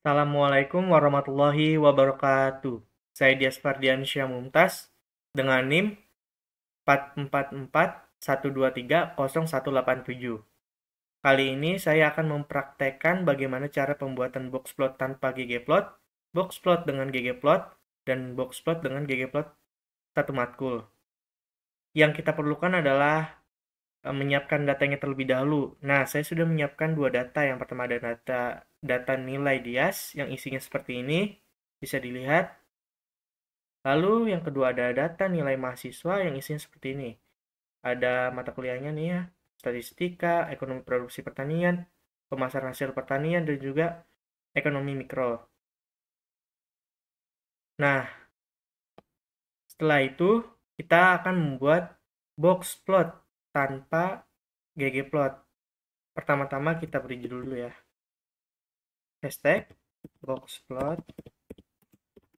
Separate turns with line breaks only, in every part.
Assalamualaikum warahmatullahi wabarakatuh. Saya Dias Fardiansyah Mumtaz dengan NIM 44412300187. Kali ini saya akan mempraktekkan bagaimana cara pembuatan boxplot tanpa ggplot, boxplot dengan ggplot, dan boxplot dengan ggplot satu matkul. Yang kita perlukan adalah menyiapkan datanya terlebih dahulu. Nah, saya sudah menyiapkan dua data. Yang pertama ada data nilai Dias yang isinya seperti ini, bisa dilihat. Lalu yang kedua ada data nilai mahasiswa yang isinya seperti ini. Ada mata kuliahnya nih ya, statistika, ekonomi produksi pertanian, pemasaran hasil pertanian, dan juga ekonomi mikro. Nah, setelah itu kita akan membuat box plot tanpa ggplot. Pertama-tama kita beri judul dulu ya. Hashtag boxplot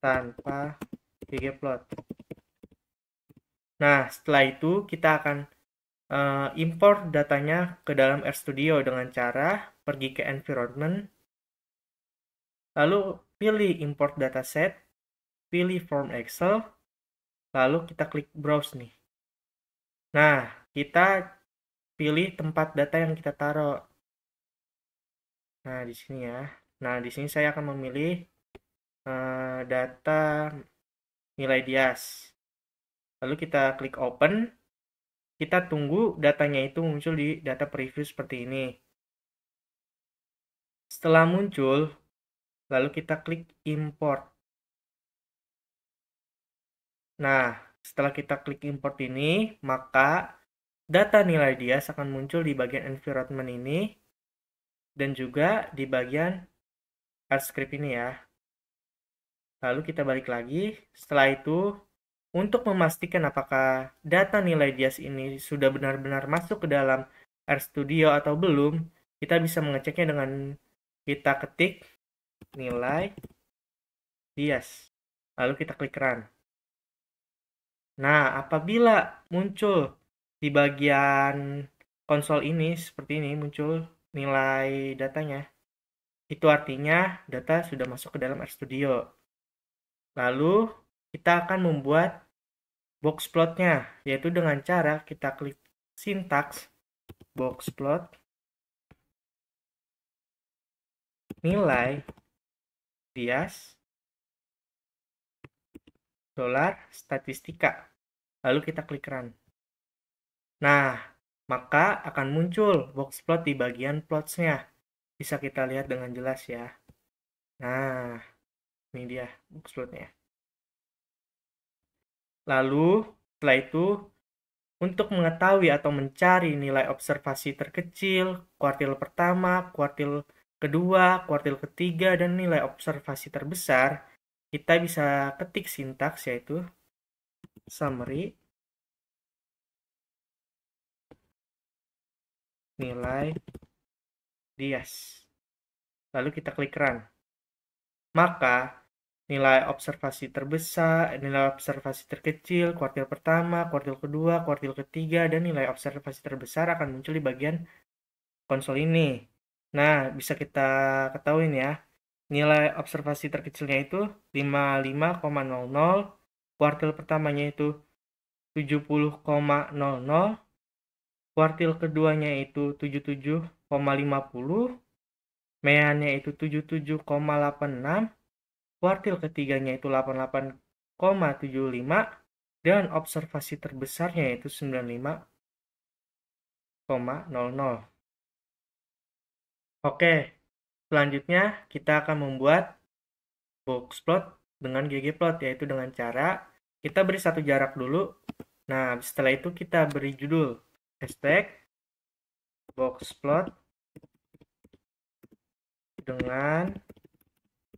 tanpa ggplot. Nah, setelah itu kita akan import datanya ke dalam RStudio dengan cara pergi ke environment, lalu pilih import dataset, pilih form Excel, lalu kita klik browse nih. Nah, kita pilih tempat data yang kita taruh. Nah, di sini ya. Nah, di sini saya akan memilih data nilai Dias. Lalu kita klik open. Kita tunggu datanya itu muncul di data preview seperti ini. Setelah muncul, lalu kita klik import. Nah, setelah kita klik import ini, maka data nilai Dias akan muncul di bagian environment ini dan juga di bagian R script ini ya. Lalu kita balik lagi. Setelah itu, untuk memastikan apakah data nilai Dias ini sudah benar-benar masuk ke dalam RStudio atau belum, kita bisa mengeceknya dengan kita ketik nilai Dias. Lalu kita klik run. Nah, apabila muncul di bagian konsol ini seperti ini muncul nilai datanya, itu artinya data sudah masuk ke dalam RStudio. Lalu kita akan membuat boxplotnya, yaitu dengan cara kita klik sintaks boxplot nilai Dias dolar statistika. Lalu kita klik run. Nah, maka akan muncul boxplot di bagian plots-nya. Bisa kita lihat dengan jelas ya. Nah, ini dia boxplotnya. Lalu, setelah itu, untuk mengetahui atau mencari nilai observasi terkecil, kuartil pertama, kuartil kedua, kuartil ketiga, dan nilai observasi terbesar, kita bisa ketik sintaks yaitu summary nilai Dias. Lalu kita klik run. Maka nilai observasi terbesar, nilai observasi terkecil, kuartil pertama, kuartil kedua, kuartil ketiga, dan nilai observasi terbesar akan muncul di bagian konsol ini. Nah, bisa kita ketahui ya, nilai observasi terkecilnya itu 55,00, kuartil pertamanya itu 70,00, kuartil keduanya itu 77,50, meannya itu 77,86, kuartil ketiganya itu 88,75, dan observasi terbesarnya itu 95,00. Oke, selanjutnya kita akan membuat boxplot dengan ggplot, yaitu dengan cara kita beri satu jarak dulu. Nah, setelah itu kita beri judul hashtag boxplot dengan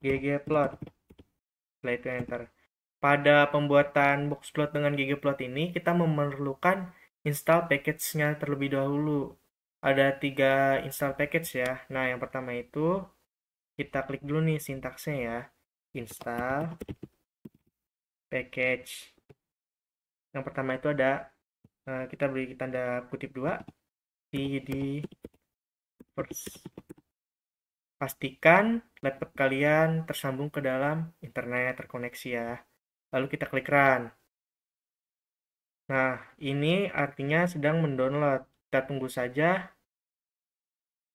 ggplot. Setelah itu enter. Pada pembuatan boxplot dengan ggplot ini, kita memerlukan install package-nya terlebih dahulu. Ada 3 install package ya. Nah, yang pertama itu kita klik dulu nih sintaksnya ya. Install package. Yang pertama itu ada, kita beri tanda kutip 2, cd first Pastikan laptop kalian tersambung ke dalam internet, terkoneksi ya. Lalu kita klik run. Nah, ini artinya sedang mendownload. Kita tunggu saja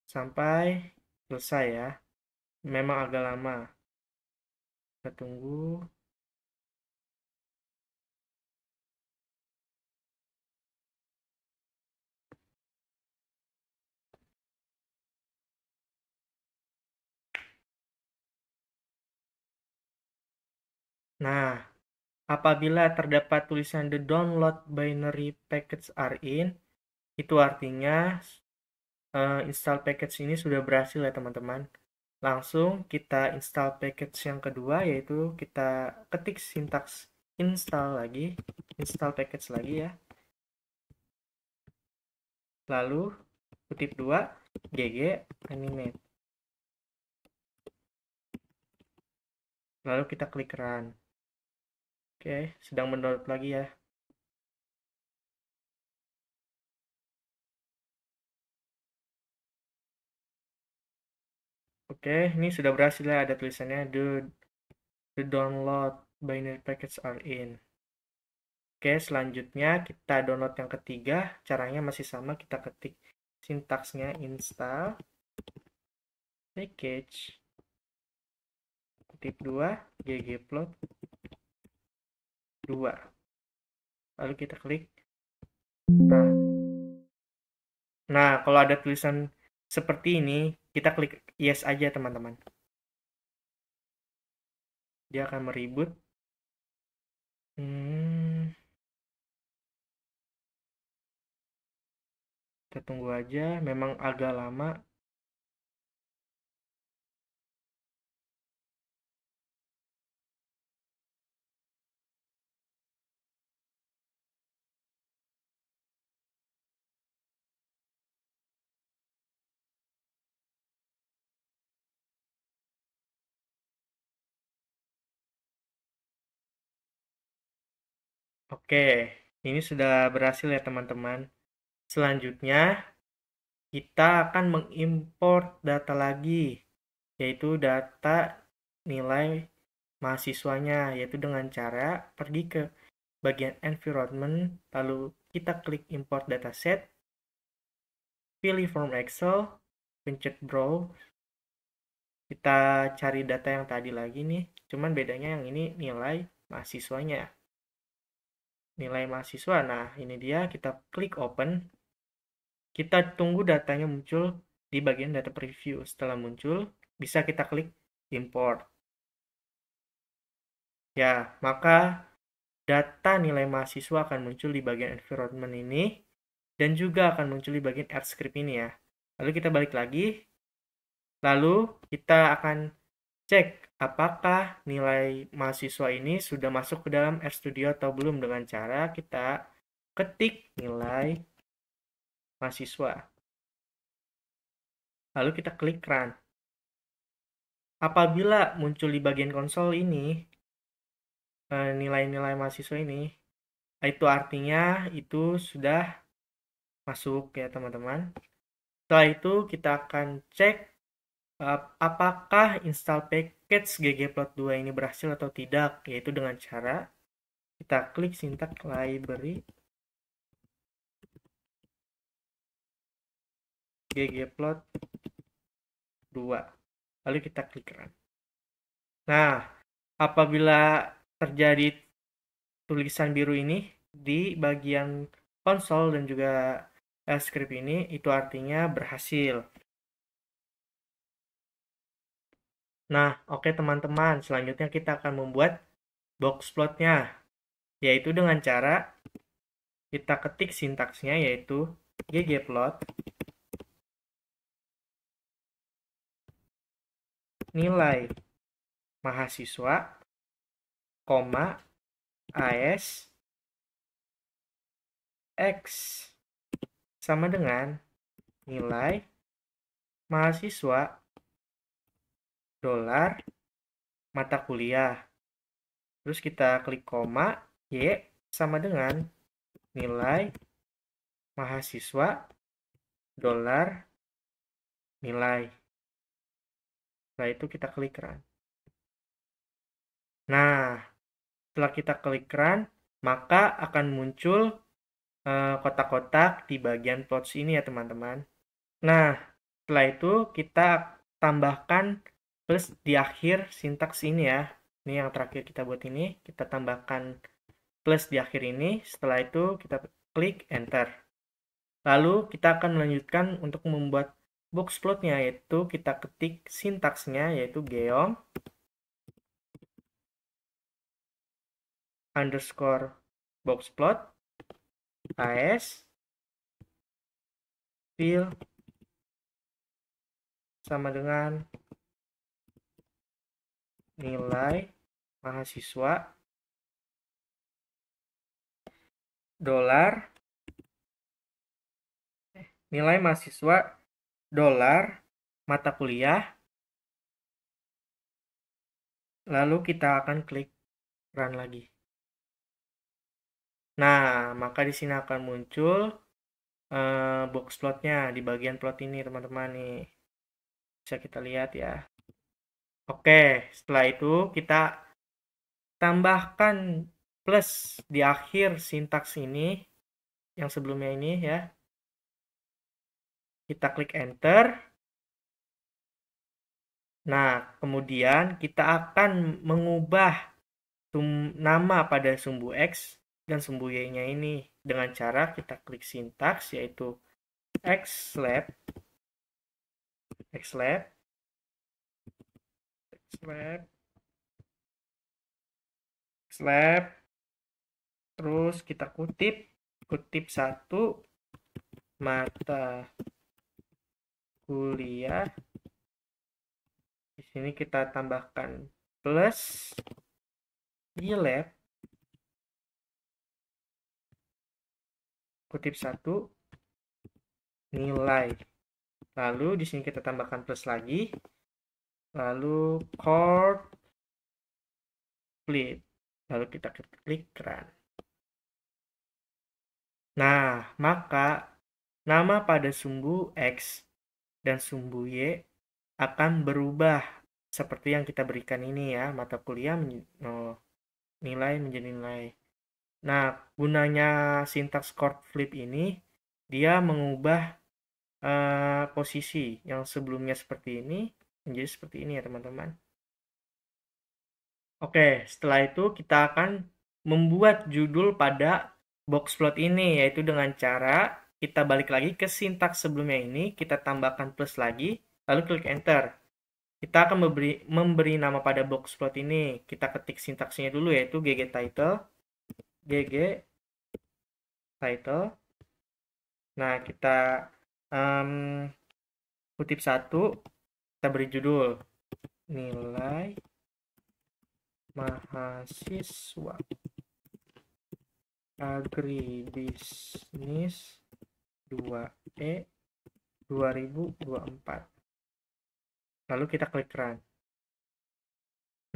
sampai selesai ya. Memang agak lama. Kita tunggu. Nah, apabila terdapat tulisan the download binary package are in, itu artinya install package ini sudah berhasil ya teman-teman. Langsung kita install package yang kedua, yaitu kita ketik sintaks install lagi, install package lagi ya. Lalu kutip 2 gg animate. Lalu kita klik run. Oke, sedang mendownload lagi ya. Oke, ini sudah berhasil ya, ada tulisannya the download binary package are in. Oke, selanjutnya kita download yang ketiga. Caranya masih sama, kita ketik sintaksnya install package kutip 2 ggplot 2. Lalu kita klik. Nah, kalau ada tulisan seperti ini, kita klik yes aja teman-teman. Dia akan mereboot. Kita tunggu aja, memang agak lama. Oke, ini sudah berhasil ya teman-teman. Selanjutnya, kita akan mengimport data lagi, yaitu data nilai mahasiswanya, yaitu dengan cara pergi ke bagian environment, lalu kita klik import dataset, pilih form Excel, pencet browse, kita cari data yang tadi lagi nih, cuman bedanya yang ini nilai mahasiswanya. Nilai mahasiswa, nah ini dia, kita klik open, kita tunggu datanya muncul di bagian data preview. Setelah muncul, bisa kita klik import. Ya, maka data nilai mahasiswa akan muncul di bagian environment ini, dan juga akan muncul di bagian add script ini ya. Lalu kita balik lagi, lalu kita akan cek apakah nilai mahasiswa ini sudah masuk ke dalam RStudio atau belum dengan cara kita ketik nilai mahasiswa. Lalu kita klik run. Apabila muncul di bagian konsol ini, nilai-nilai mahasiswa ini, itu artinya itu sudah masuk ya teman-teman. Setelah itu kita akan cek apakah install package ggplot2 ini berhasil atau tidak, yaitu dengan cara kita klik sintak library ggplot2, lalu kita klik run. Nah, apabila terjadi tulisan biru ini di bagian konsol dan juga script ini, itu artinya berhasil. Nah, oke teman-teman, selanjutnya kita akan membuat box plotnya, yaitu dengan cara kita ketik sintaksnya, yaitu ggplot nilai mahasiswa, AS X sama dengan nilai mahasiswa dolar mata kuliah. Terus kita klik koma, Y sama dengan nilai mahasiswa dolar nilai. Setelah itu kita klik run. Nah, setelah kita klik run, maka akan muncul kotak-kotak di bagian plots ini ya teman-teman. Nah, setelah itu kita tambahkan plus di akhir sintaks ini ya. Ini yang terakhir kita buat ini, kita tambahkan plus di akhir ini. Setelah itu kita klik enter. Lalu kita akan melanjutkan untuk membuat box plotnya, yaitu kita ketik sintaksnya, yaitu geom underscore box plot as fill sama dengan nilai mahasiswa dolar nilai mahasiswa dolar mata kuliah, lalu kita akan klik run lagi. Nah, maka di sini akan muncul box plotnya di bagian plot ini teman-teman nih. Bisa kita lihat ya. Oke, setelah itu kita tambahkan plus di akhir sintaks ini yang sebelumnya ini ya. Kita klik enter. Nah, kemudian kita akan mengubah nama pada sumbu X dan sumbu Y-nya ini dengan cara kita klik sintaks yaitu xlab terus kita kutip satu mata kuliah. Di sini kita tambahkan plus lab kutip satu nilai. Lalu di sini kita tambahkan plus lagi. Lalu chord flip. Lalu kita klik run. Nah, maka nama pada sumbu X dan sumbu Y akan berubah seperti yang kita berikan ini ya, mata kuliah nilai menjadi nilai. Nah, gunanya sintaks chord flip ini, dia mengubah posisi yang sebelumnya seperti ini menjadi seperti ini ya teman-teman. Oke, setelah itu kita akan membuat judul pada box plot ini, yaitu dengan cara kita balik lagi ke sintaks sebelumnya ini, kita tambahkan plus lagi, lalu klik enter. Kita akan memberi nama pada box plot ini. Kita ketik sintaksnya dulu, yaitu gg title. Nah, kita kutip satu, kita beri judul nilai mahasiswa agribisnis 2E 2024. Lalu kita klik run.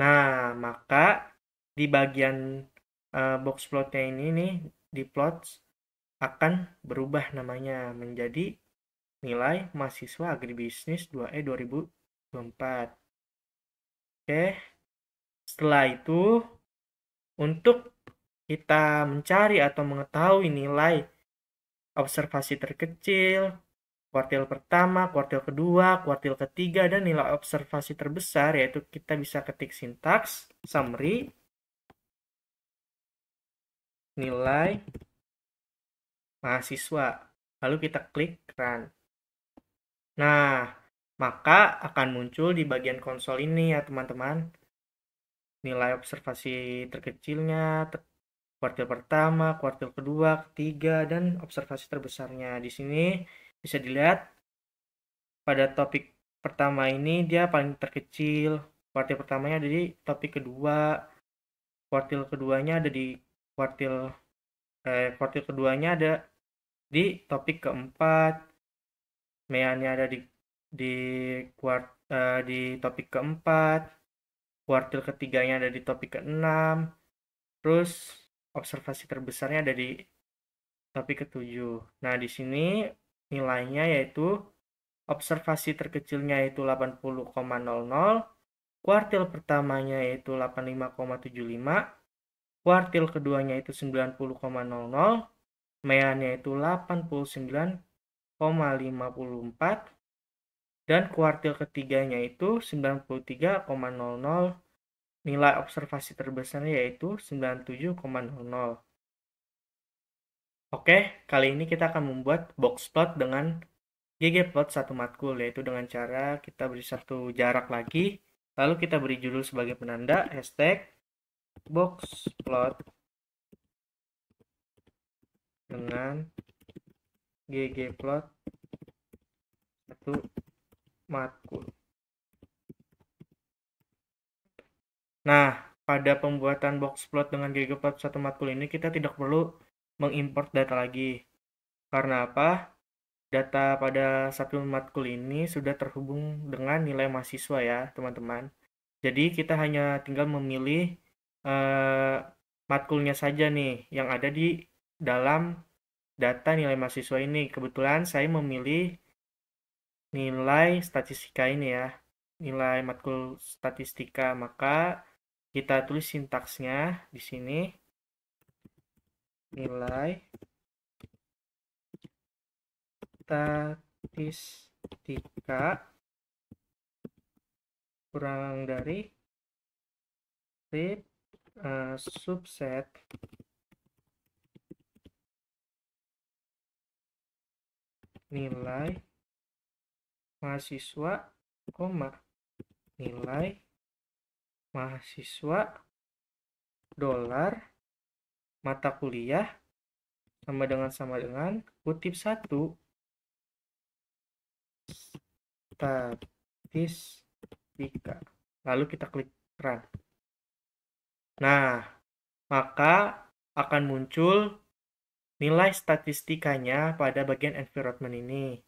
Nah, maka di bagian box plotnya ini nih, di plots akan berubah namanya menjadi nilai mahasiswa agribisnis 2E 2024. Oke. Setelah itu, untuk kita mencari atau mengetahui nilai observasi terkecil, kuartil pertama, kuartil kedua, kuartil ketiga, dan nilai observasi terbesar, yaitu kita bisa ketik sintaks, summary, nilai mahasiswa. Lalu kita klik run. Nah, maka akan muncul di bagian konsol ini ya teman-teman. Nilai observasi terkecilnya, kuartil pertama, kuartil kedua, ketiga, dan observasi terbesarnya. Di sini bisa dilihat pada topik pertama ini dia paling terkecil. Kuartil pertamanya ada di topik kedua, kuartil keduanya ada di kuartil keduanya ada di topik keempat, meannya ada di topik keempat, kuartil ketiganya ada di topik keenam, terus observasi terbesarnya ada di topik ketujuh. Nah, di sini nilainya yaitu observasi terkecilnya yaitu 80,00, kuartil pertamanya yaitu 85,75, kuartil keduanya itu 90,00, meannya itu 89,54, dan kuartil ketiganya itu 93,00, nilai observasi terbesarnya yaitu 97,00. Oke, kali ini kita akan membuat box plot dengan ggplot satu matkul, yaitu dengan cara kita beri satu jarak lagi, lalu kita beri judul sebagai penanda, hashtag box plot dengan ggplot satu matkul. Nah, pada pembuatan box plot dengan ggplot satu matkul ini kita tidak perlu mengimport data lagi. Karena apa? Data pada satu matkul ini sudah terhubung dengan nilai mahasiswa ya, teman-teman. Jadi kita hanya tinggal memilih matkulnya saja nih yang ada di dalam data nilai mahasiswa ini. Kebetulan saya memilih nilai statistika ini ya, nilai matkul statistika. Maka kita tulis sintaksnya di sini, nilai statistika kurang dari subset nilai mahasiswa, nilai mahasiswa dolar mata kuliah sama dengan kutip 1 statistika. Lalu kita klik run. Nah, maka akan muncul nilai statistikanya pada bagian environment ini.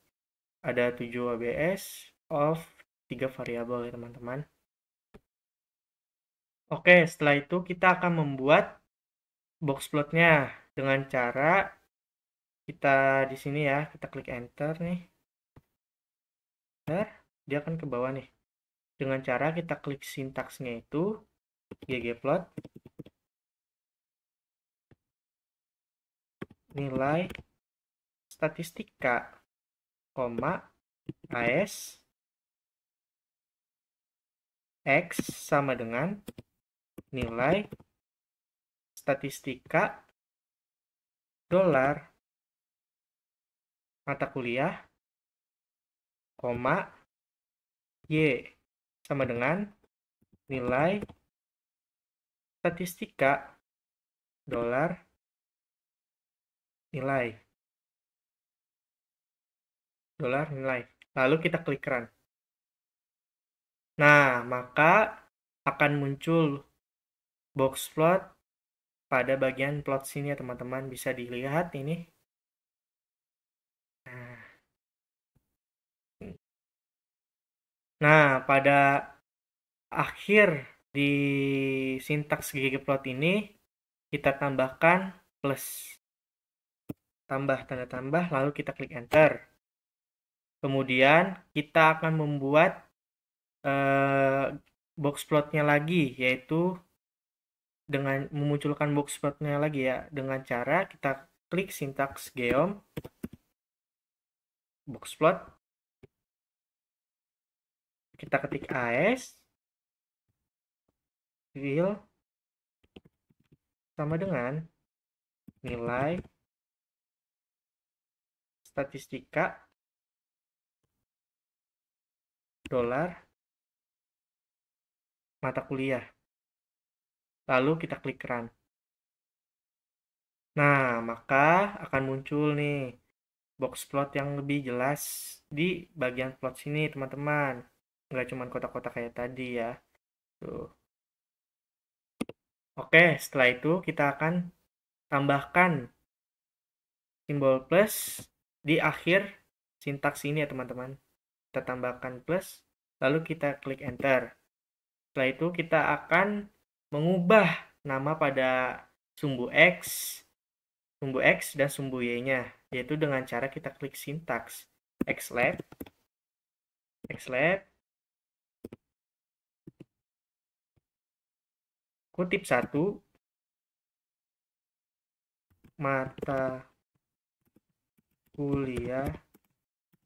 Ada 7 ABS of 3 variabel ya teman-teman. Oke, setelah itu kita akan membuat box plotnya dengan cara kita di sini ya, kita klik enter nih. Dia akan ke bawah nih. Dengan cara kita klik sintaksnya itu ggplot nilai statistika, AS X sama dengan nilai statistika dolar mata kuliah, Y sama dengan nilai statistika dolar nilai. Lalu kita klik run. Nah, maka akan muncul box plot pada bagian plot sini ya teman-teman. Bisa dilihat ini. Nah, pada akhir di sintaks ggplot ini kita tambahkan plus. Tambah tanda tambah, lalu kita klik enter. Kemudian kita akan membuat box plotnya lagi, yaitu dengan memunculkan box plotnya lagi ya, dengan cara kita klik sintaks geom box plot, kita ketik AS will sama dengan nilai statistika dolar mata kuliah. Lalu kita klik run. Nah, maka akan muncul nih box plot yang lebih jelas di bagian plot sini, teman-teman. Nggak cuma kotak-kotak kayak tadi ya. Tuh. Oke, setelah itu kita akan tambahkan simbol plus di akhir sintaks ini ya, teman-teman. Kita tambahkan plus, lalu kita klik enter. Setelah itu kita akan mengubah nama pada sumbu X dan sumbu Y-nya, yaitu dengan cara kita klik sintaks xlab xlab, kutip 1, mata kuliah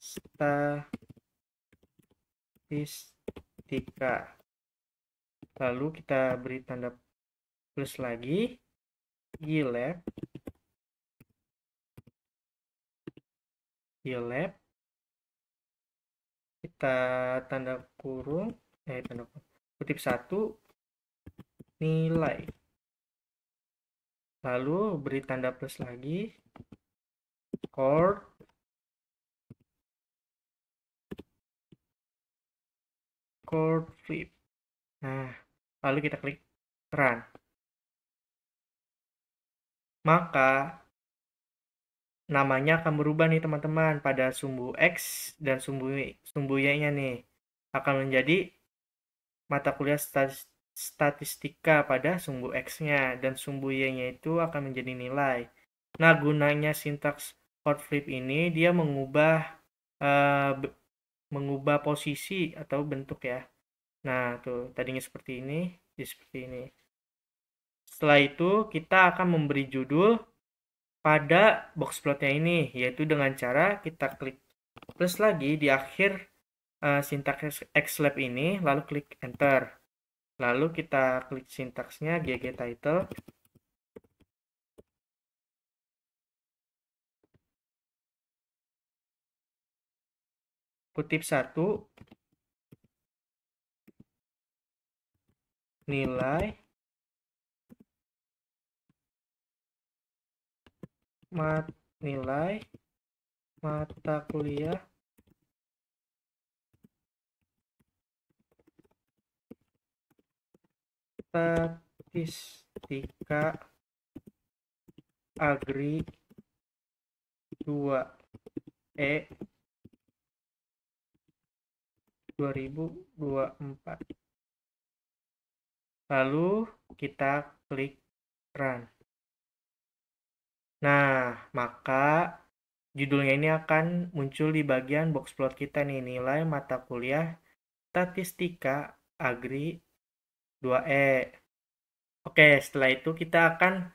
statistika. Lalu kita beri tanda plus lagi, gilab, kita tanda kurung, tanda kutip 1, nilai. Lalu beri tanda plus lagi, chord, flip. Nah, lalu kita klik run. Maka namanya akan berubah nih teman-teman pada sumbu X dan sumbu Y-nya nih. Akan menjadi mata kuliah statistika pada sumbu X-nya dan sumbu Y-nya itu akan menjadi nilai. Nah, gunanya sintaks chord flip ini dia mengubah posisi atau bentuk ya. Nah, tuh tadinya seperti ini, jadi seperti ini. Setelah itu kita akan memberi judul pada box plotnya ini, yaitu dengan cara kita klik plus lagi di akhir sintaks xlab ini, lalu klik enter. Lalu kita klik sintaksnya gg title. Kutip 1, nilai mata kuliah statistika agri 2E 2024. Lalu kita klik run. Nah, maka judulnya ini akan muncul di bagian box plot kita nih, nilai mata kuliah statistika agri 2E. Oke, setelah itu kita akan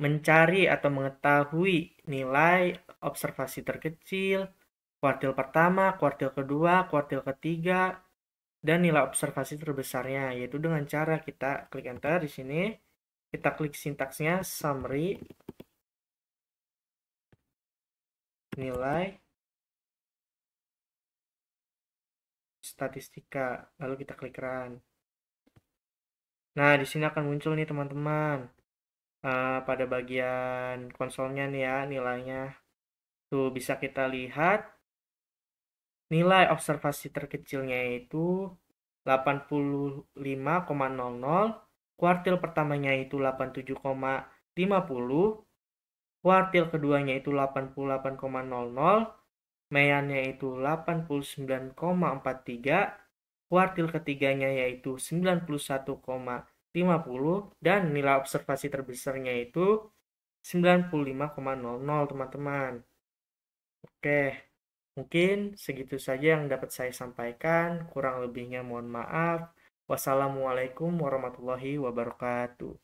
mencari atau mengetahui nilai observasi terkecil, kuartil pertama, kuartil kedua, kuartil ketiga, dan nilai observasi terbesarnya, yaitu dengan cara kita klik enter di sini, kita klik sintaksnya summary, nilai statistika, lalu kita klik run. Nah, di sini akan muncul nih teman-teman pada bagian konsolnya nih ya nilainya. Tuh bisa kita lihat nilai observasi terkecilnya itu 85,00, kuartil pertamanya itu 87,50, kuartil keduanya itu 88,00, meyannya itu 89,43, kuartil ketiganya yaitu 91,50, dan nilai observasi terbesarnya itu 95,00 teman-teman. Oke, mungkin segitu saja yang dapat saya sampaikan, kurang lebihnya mohon maaf. Wassalamualaikum warahmatullahi wabarakatuh.